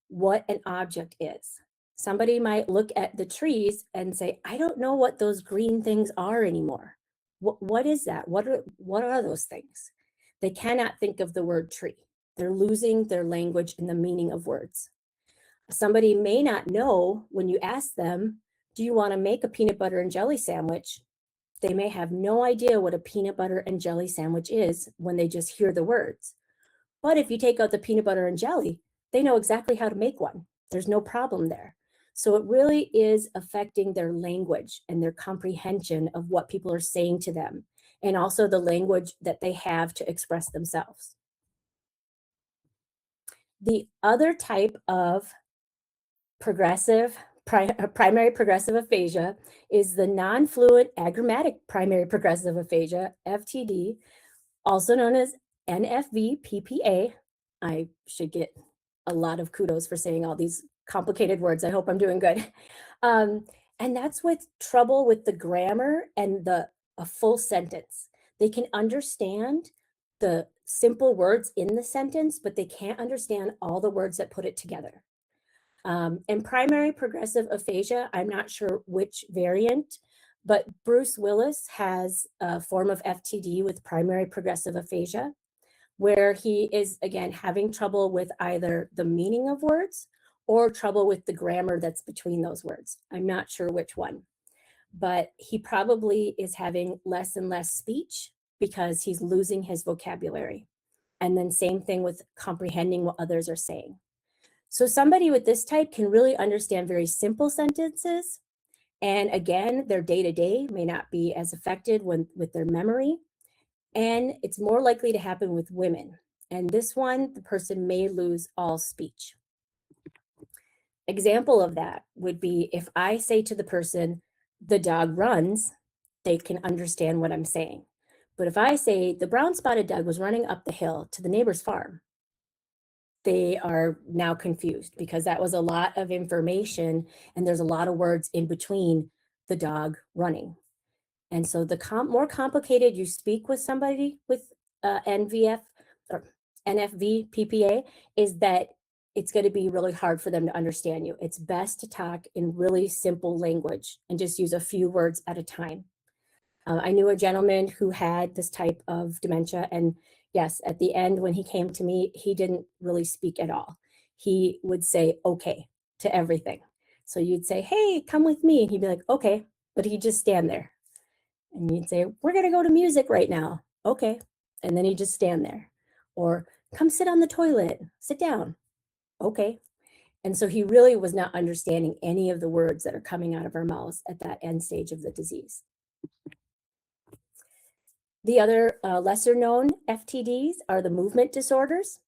what an object is. Somebody might look at the trees and say, "I don't know what those green things are anymore. What is that? What are those things?" They cannot think of the word tree. They're losing their language and the meaning of words. Somebody may not know when you ask them, "Do you want to make a peanut butter and jelly sandwich?" They may have no idea what a peanut butter and jelly sandwich is when they just hear the words. But if you take out the peanut butter and jelly, they know exactly how to make one. There's no problem there. So it really is affecting their language and their comprehension of what people are saying to them, and also the language that they have to express themselves. The other type of primary progressive aphasia is the non-fluent agrammatic primary progressive aphasia, FTD, also known as NFV-PPA. I should get a lot of kudos for saying all these complicated words. I hope I'm doing good. And that's with trouble with the grammar and a full sentence. They can understand the simple words in the sentence, but they can't understand all the words that put it together. And primary progressive aphasia, I'm not sure which variant, but Bruce Willis has a form of FTD with primary progressive aphasia, where he is, again, having trouble with either the meaning of words or trouble with the grammar that's between those words. I'm not sure which one, but he probably is having less and less speech because he's losing his vocabulary. And then same thing with comprehending what others are saying. So somebody with this type can really understand very simple sentences. And again, their day-to-day may not be as affected with their memory. And it's more likely to happen with women. And this one, the person may lose all speech. Example of that would be if I say to the person, "The dog runs," they can understand what I'm saying. But if I say, "The brown spotted dog was running up the hill to the neighbor's farm," they are now confused because that was a lot of information and there's a lot of words in between the dog running. And so the more complicated you speak with somebody with NVF or NFV PPA is that it's going to be really hard for them to understand you. It's best to talk in really simple language and just use a few words at a time. I knew a gentleman who had this type of dementia, and yes, at the end when he came to me, he didn't really speak at all. He would say okay to everything. So you'd say, hey, come with me. And he'd be like, okay, but he'd just stand there. And you'd say, we're going to go to music right now. Okay. And then he'd just stand there. Or come sit on the toilet, sit down. Okay. And so he really was not understanding any of the words that are coming out of our mouths at that end stage of the disease. The other lesser known FTDs are the movement disorders.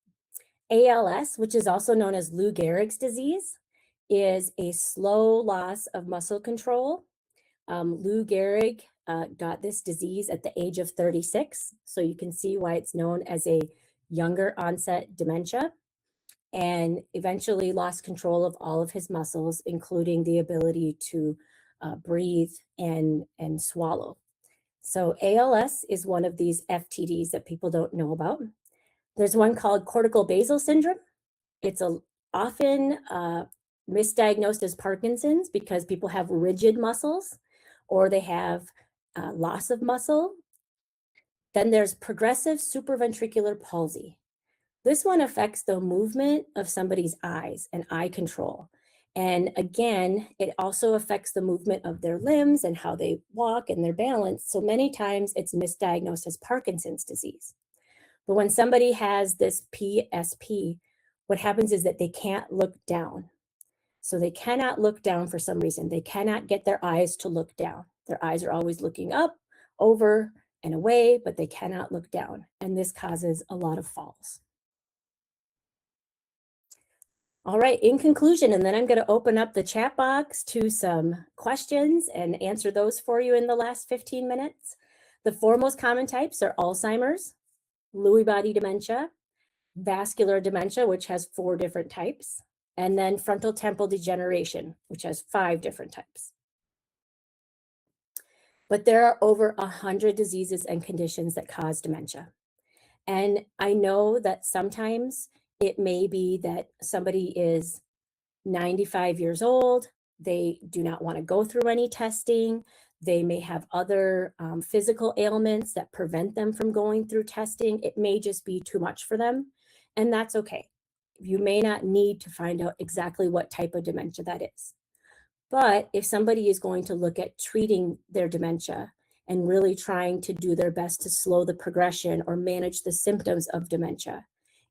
ALS, which is also known as Lou Gehrig's disease, is a slow loss of muscle control. Lou Gehrig got this disease at the age of 36, so you can see why it's known as a younger onset dementia, and eventually lost control of all of his muscles, including the ability to breathe and swallow. So ALS is one of these FTDs that people don't know about. There's one called cortical basal syndrome. It's often misdiagnosed as Parkinson's because people have rigid muscles or they have loss of muscle. Then there's progressive supraventricular palsy. This one affects the movement of somebody's eyes and eye control. And again, it also affects the movement of their limbs and how they walk and their balance. So many times it's misdiagnosed as Parkinson's disease. But when somebody has this PSP, what happens is that they can't look down. So they cannot look down for some reason. They cannot get their eyes to look down. Their eyes are always looking up, over, and away, but they cannot look down. And this causes a lot of falls. All right, in conclusion, and then I'm going to open up the chat box to some questions and answer those for you in the last 15 minutes. The four most common types are Alzheimer's, Lewy body dementia, vascular dementia, which has 4 different types, and then frontal temporal degeneration, which has 5 different types. But there are over 100 diseases and conditions that cause dementia. And I know that sometimes it may be that somebody is 95 years old, they do not want to go through any testing, they may have other physical ailments that prevent them from going through testing. It may just be too much for them, and that's okay. You may not need to find out exactly what type of dementia that is. But if somebody is going to look at treating their dementia and really trying to do their best to slow the progression or manage the symptoms of dementia,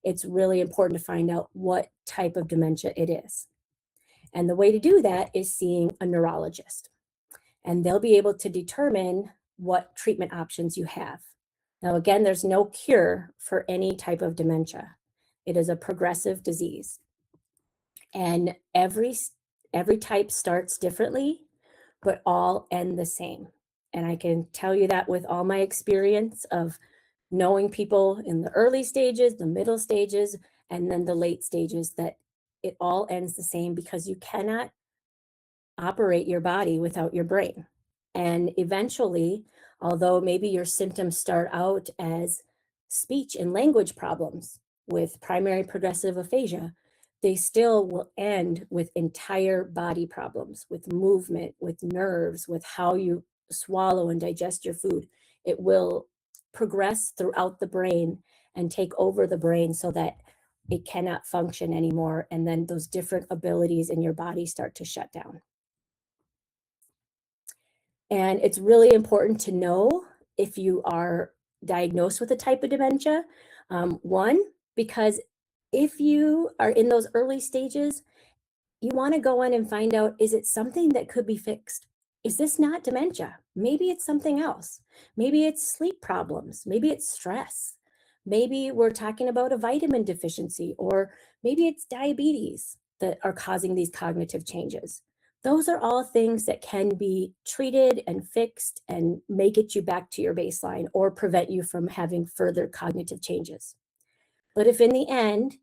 it's really important to find out what type of dementia it is. And the way to do that is seeing a neurologist. And they'll be able to determine what treatment options you have. Now, again, there's no cure for any type of dementia. It is a progressive disease. And every type starts differently, but all end the same. And I can tell you that with all my experience of knowing people in the early stages, the middle stages, and then the late stages, that it all ends the same because you cannot operate your body without your brain. And eventually, although maybe your symptoms start out as speech and language problems with primary progressive aphasia, they still will end with entire body problems, with movement, with nerves, with how you swallow and digest your food. It will progress throughout the brain and take over the brain so that it cannot function anymore. And then those different abilities in your body start to shut down. And it's really important to know if you are diagnosed with a type of dementia. One, because if you are in those early stages, you want to go in and find out, is it something that could be fixed? Is this not dementia? Maybe it's something else. Maybe it's sleep problems. Maybe it's stress. Maybe we're talking about a vitamin deficiency, or maybe it's diabetes that are causing these cognitive changes. Those are all things that can be treated and fixed and may get you back to your baseline or prevent you from having further cognitive changes. But if in the end,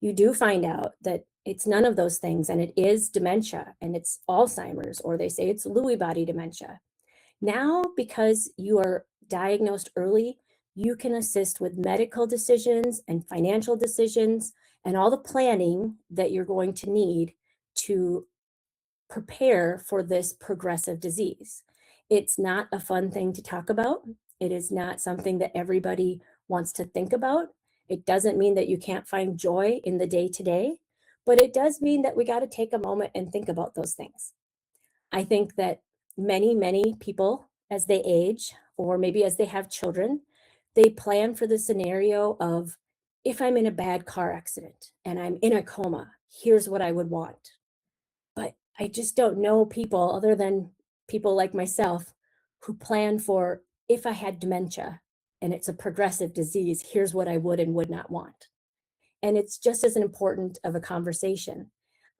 you do find out that it's none of those things and it is dementia and it's Alzheimer's, or they say it's Lewy body dementia. Now, because you are diagnosed early, you can assist with medical decisions and financial decisions and all the planning that you're going to need to prepare for this progressive disease. It's not a fun thing to talk about. It is not something that everybody wants to think about. It doesn't mean that you can't find joy in the day to day, but it does mean that we got to take a moment and think about those things. I think that many people, as they age, or maybe as they have children, they plan for the scenario of, if I'm in a bad car accident and I'm in a coma, here's what I would want. But I just don't know people other than people like myself who plan for, if I had dementia and it's a progressive disease, here's what I would and would not want. And it's just as important of a conversation.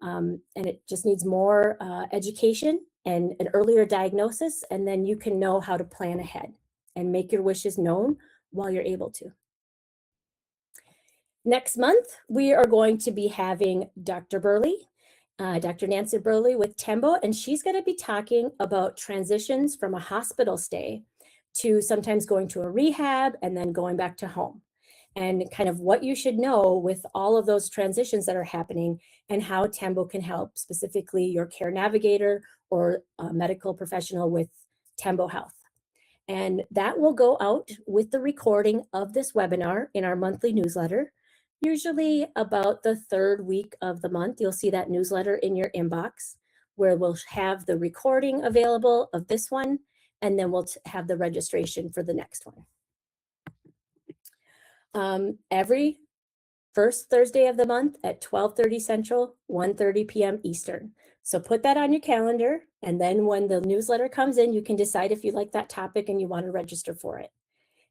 And it just needs more education and an earlier diagnosis, and then you can know how to plan ahead and make your wishes known while you're able to. Next month, we are going to be having Dr. Burley, Dr. Nancy Burley with Tembo, and she's going to be talking about transitions from a hospital stay to sometimes going to a rehab and then going back to home, and kind of what you should know with all of those transitions that are happening and how Tembo can help, specifically your care navigator or a medical professional with Tembo Health. And that will go out with the recording of this webinar in our monthly newsletter. Usually about the third week of the month, you'll see that newsletter in your inbox, where we'll have the recording available of this one, and then we'll have the registration for the next one. Every first Thursday of the month at 12:30 Central, 1:30 p.m. Eastern. So put that on your calendar, and then when the newsletter comes in, you can decide if you like that topic and you want to register for it.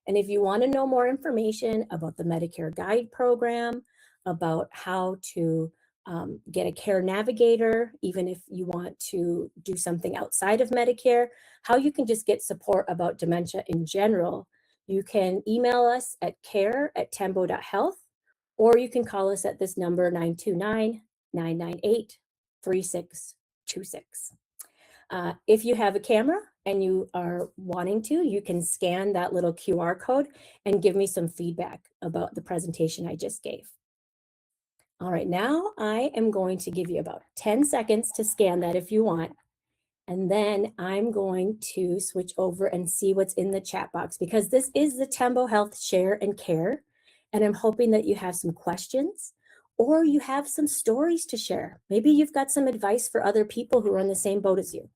And if you want to know more information about the Medicare Guide program, about how to get a care navigator, even if you want to do something outside of Medicare, how you can just get support about dementia in general, you can email us at care@tembo.health, or you can call us at this number, 929-998-3626. If you have a camera and you are wanting to, you can scan that little QR code and give me some feedback about the presentation I just gave. All right, now I am going to give you about 10 seconds to scan that if you want. And then I'm going to switch over and see what's in the chat box, because this is the Tembo Health Share and Care. And I'm hoping that you have some questions or you have some stories to share. Maybe you've got some advice for other people who are in the same boat as you.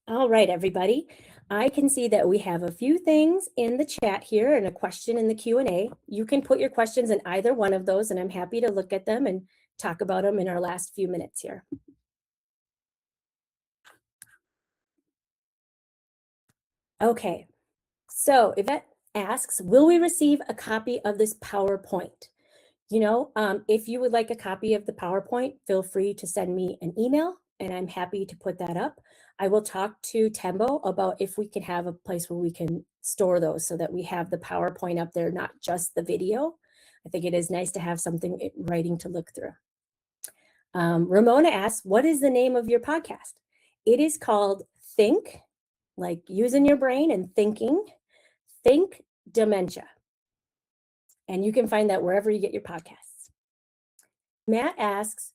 All right, everybody. I can see that we have a few things in the chat here and a question in the Q&A. You can put your questions in either one of those, and I'm happy to look at them and talk about them in our last few minutes here. Okay, so Yvette asks, will we receive a copy of this PowerPoint? You know, if you would like a copy of the PowerPoint, feel free to send me an email and I'm happy to put that up. I will talk to Tembo about if we can have a place where we can store those so that we have the PowerPoint up there, not just the video. I think it is nice to have something in writing to look through. Ramona asks, what is the name of your podcast? It is called Think, like using your brain and thinking, Think Dementia. And you can find that wherever you get your podcasts. Matt asks,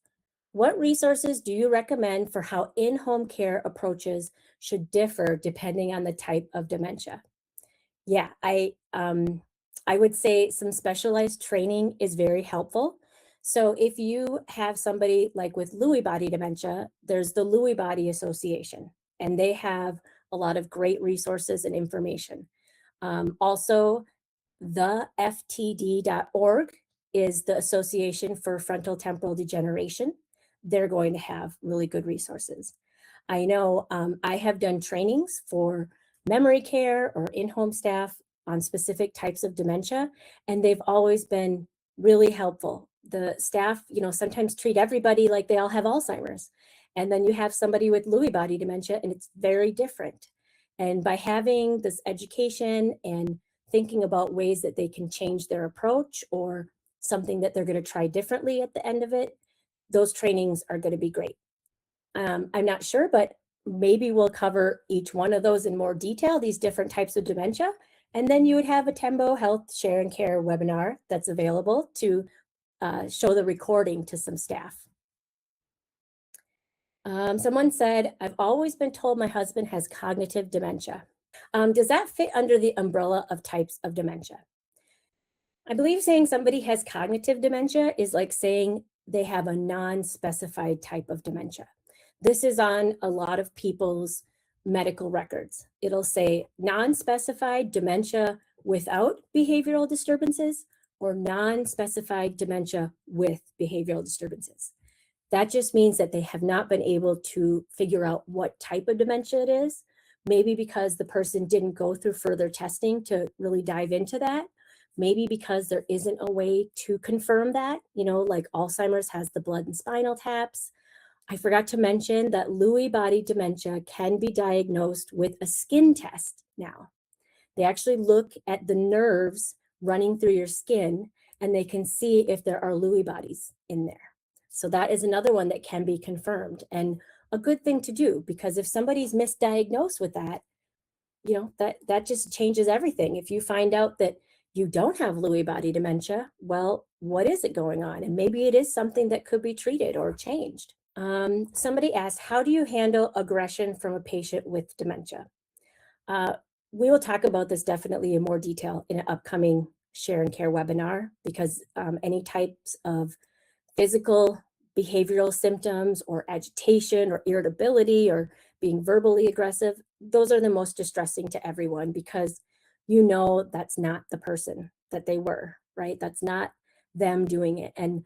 what resources do you recommend for how in-home care approaches should differ depending on the type of dementia? Yeah, I would say some specialized training is very helpful. So if you have somebody like with Lewy body dementia, there's the Lewy Body Association, and they have a lot of great resources and information. Also, the FTD.org is the Association for Frontal Temporal Degeneration. They're going to have really good resources. I know I have done trainings for memory care or in-home staff on specific types of dementia, and they've always been really helpful. The staff, you know, sometimes treat everybody like they all have Alzheimer's, and then you have somebody with Lewy body dementia, and it's very different. And by having this education and thinking about ways that they can change their approach or something that they're going to try differently at the end of it, those trainings are going to be great. I'm not sure, but maybe we'll cover each one of those in more detail, these different types of dementia. And then you would have a Tembo Health Share and Care webinar that's available to show the recording to some staff. Someone said, I've always been told my husband has cognitive dementia. Does that fit under the umbrella of types of dementia? I believe saying somebody has cognitive dementia is like saying they have a non-specified type of dementia. This is on a lot of people's medical records. It'll say non-specified dementia without behavioral disturbances or non-specified dementia with behavioral disturbances. That just means that they have not been able to figure out what type of dementia it is, maybe because the person didn't go through further testing to really dive into that. Maybe because there isn't a way to confirm that, like Alzheimer's has the blood and spinal taps. I forgot to mention that Lewy body dementia can be diagnosed with a skin test now. They actually look at the nerves running through your skin and they can see if there are Lewy bodies in there. So that is another one that can be confirmed, and a good thing to do, because if somebody's misdiagnosed with that, that just changes everything. If you find out that you don't have Lewy body dementia, well, what is it going on? And maybe it is something that could be treated or changed. Somebody asked, how do you handle aggression from a patient with dementia? We will talk about this definitely in more detail in an upcoming Share and Care webinar, because any types of physical behavioral symptoms or agitation or irritability or being verbally aggressive, those are the most distressing to everyone, because that's not the person that they were, right? That's not them doing it. And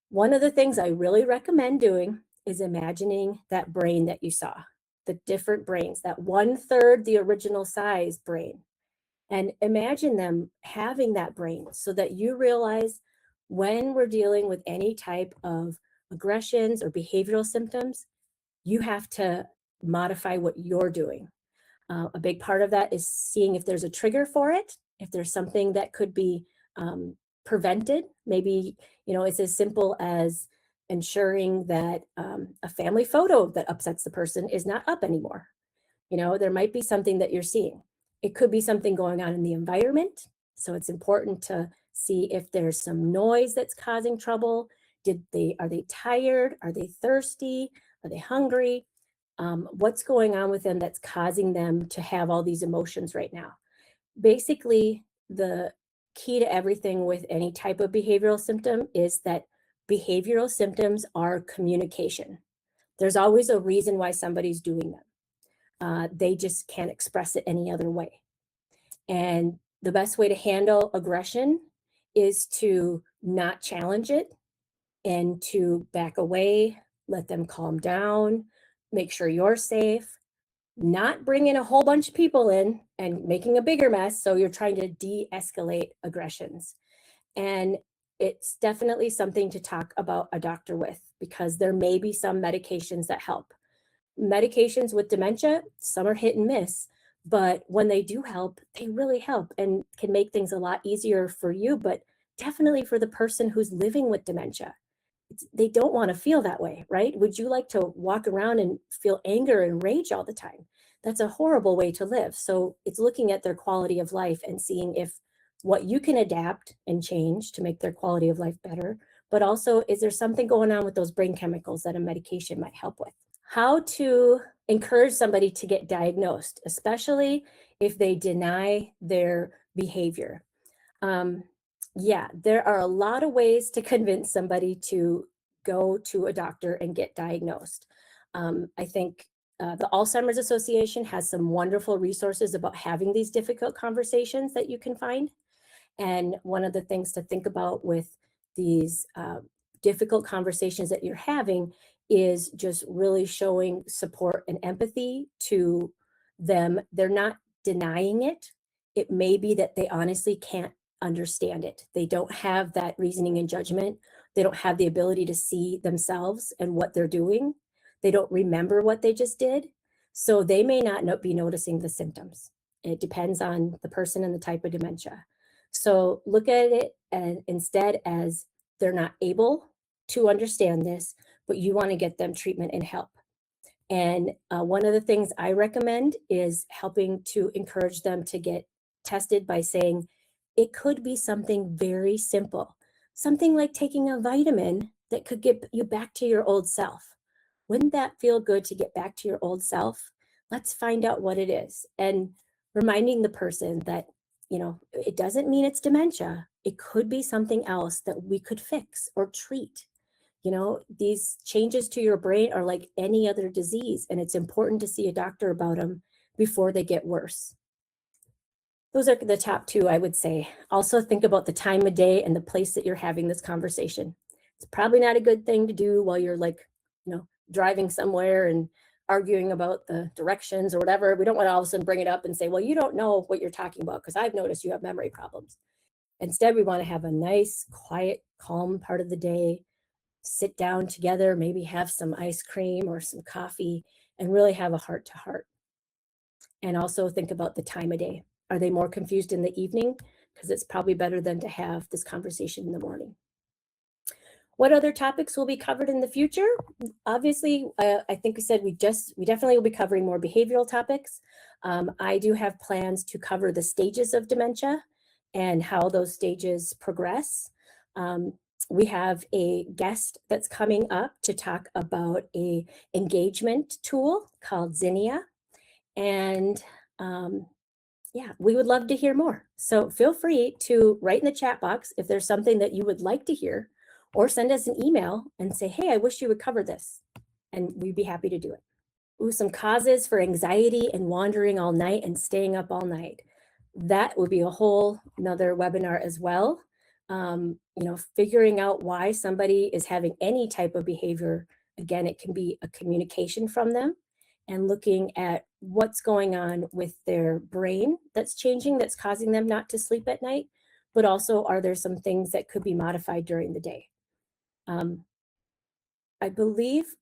one of the things I really recommend doing is imagining that brain that you saw, the different brains, that 1/3 the original size brain. And imagine them having that brain so that you realize when we're dealing with any type of aggressions or behavioral symptoms, you have to modify what you're doing. A big part of that is seeing if there's a trigger for it, if there's something that could be prevented. Maybe, it's as simple as ensuring that a family photo that upsets the person is not up anymore. There might be something that you're seeing. It could be something going on in the environment. So it's important to see if there's some noise that's causing trouble. Are they tired? Are they thirsty? Are they hungry? What's going on with them that's causing them to have all these emotions right now? Basically, the key to everything with any type of behavioral symptom is that behavioral symptoms are communication. There's always a reason why somebody's doing them. They just can't express it any other way. And the best way to handle aggression is to not challenge it and to back away, let them calm down, make sure you're safe, not bringing a whole bunch of people in and making a bigger mess. So you're trying to de-escalate aggressions. And it's definitely something to talk about a doctor with, because there may be some medications that help. Medications with dementia, some are hit and miss, but when they do help, they really help and can make things a lot easier for you, but definitely for the person who's living with dementia. They don't want to feel that way, right? Would you like to walk around and feel anger and rage all the time? That's a horrible way to live. So it's looking at their quality of life and seeing if what you can adapt and change to make their quality of life better, but also, is there something going on with those brain chemicals that a medication might help with? How to encourage somebody to get diagnosed, especially if they deny their behavior. Yeah, there are a lot of ways to convince somebody to go to a doctor and get diagnosed. I think the Alzheimer's Association has some wonderful resources about having these difficult conversations that you can find. And one of the things to think about with these difficult conversations that you're having is just really showing support and empathy to them. They're not denying it. It may be that they honestly can't understand it. They don't have that reasoning and judgment. They don't have the ability to see themselves and what they're doing. They don't remember what they just did. So they may not be noticing the symptoms. It depends on the person and the type of dementia. So look at it and instead as they're not able to understand this, but you want to get them treatment and help. And one of the things I recommend is helping to encourage them to get tested by saying it could be something very simple, something like taking a vitamin that could get you back to your old self. Wouldn't that feel good to get back to your old self? Let's find out what it is. And reminding the person that, it doesn't mean it's dementia. It could be something else that we could fix or treat. These changes to your brain are like any other disease, and it's important to see a doctor about them before they get worse. Those are the top two, I would say. Also, think about the time of day and the place that you're having this conversation. It's probably not a good thing to do while you're driving somewhere and arguing about the directions or whatever. We don't want to all of a sudden bring it up and say, well, you don't know what you're talking about because I've noticed you have memory problems. Instead, we want to have a nice, quiet, calm part of the day, sit down together, maybe have some ice cream or some coffee, and really have a heart to heart. And also think about the time of day. Are they more confused in the evening? Because it's probably better than to have this conversation in the morning. What other topics will be covered in the future? Obviously, I think we said we definitely will be covering more behavioral topics. I do have plans to cover the stages of dementia and how those stages progress. We have a guest that's coming up to talk about a engagement tool called Zinnia. And yeah, we would love to hear more. So feel free to write in the chat box if there's something that you would like to hear, or send us an email and say, hey, I wish you would cover this. And we'd be happy to do it. Ooh, some causes for anxiety and wandering all night and staying up all night. That would be a whole another webinar as well. Figuring out why somebody is having any type of behavior. Again, it can be a communication from them, and looking at what's going on with their brain that's changing, that's causing them not to sleep at night, but also are there some things that could be modified during the day? I believe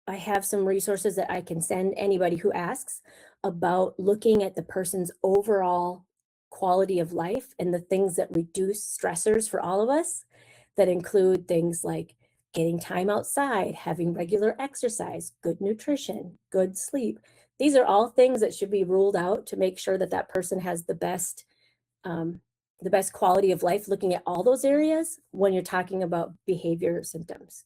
I have some resources that I can send anybody who asks about looking at the person's overall quality of life and the things that reduce stressors for all of us, that include things like getting time outside, having regular exercise, good nutrition, good sleep. These are all things that should be ruled out to make sure that that person has the best quality of life, looking at all those areas when you're talking about behavior symptoms.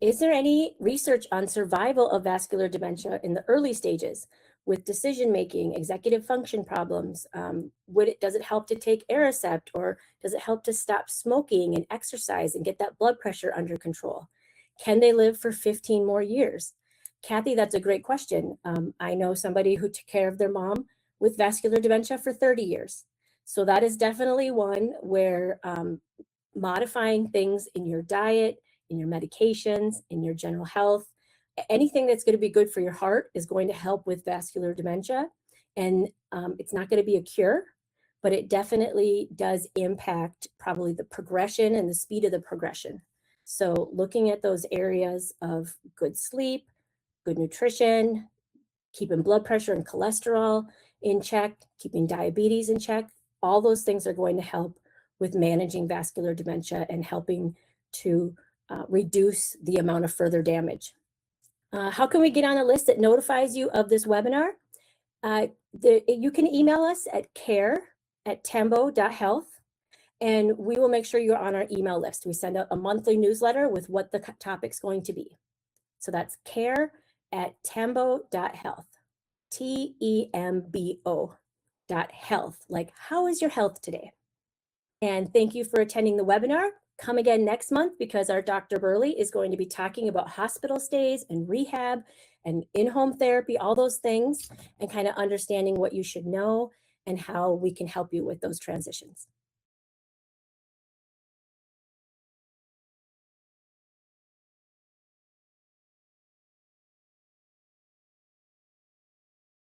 Is there any research on survival of vascular dementia in the early stages with decision-making, executive function problems? Does it help to take Aricept, or does it help to stop smoking and exercise and get that blood pressure under control? Can they live for 15 more years? Kathy, that's a great question. I know somebody who took care of their mom with vascular dementia for 30 years. So that is definitely one where modifying things in your diet, in your medications, in your general health, anything that's going to be good for your heart is going to help with vascular dementia. And it's not going to be a cure, but it definitely does impact probably the progression and the speed of the progression. So looking at those areas of good sleep, good nutrition, keeping blood pressure and cholesterol in check, keeping diabetes in check, all those things are going to help with managing vascular dementia and helping to reduce the amount of further damage. How can we get on a list that notifies you of this webinar? You can email us at care@tembo.health, and we will make sure you're on our email list. We send out a monthly newsletter with what the topic's going to be. So that's care@tembo.health, TEMBO.health, like how is your health today? And thank you for attending the webinar. Come again next month, because our Dr. Burley is going to be talking about hospital stays and rehab and in-home therapy, all those things, and kind of understanding what you should know and how we can help you with those transitions.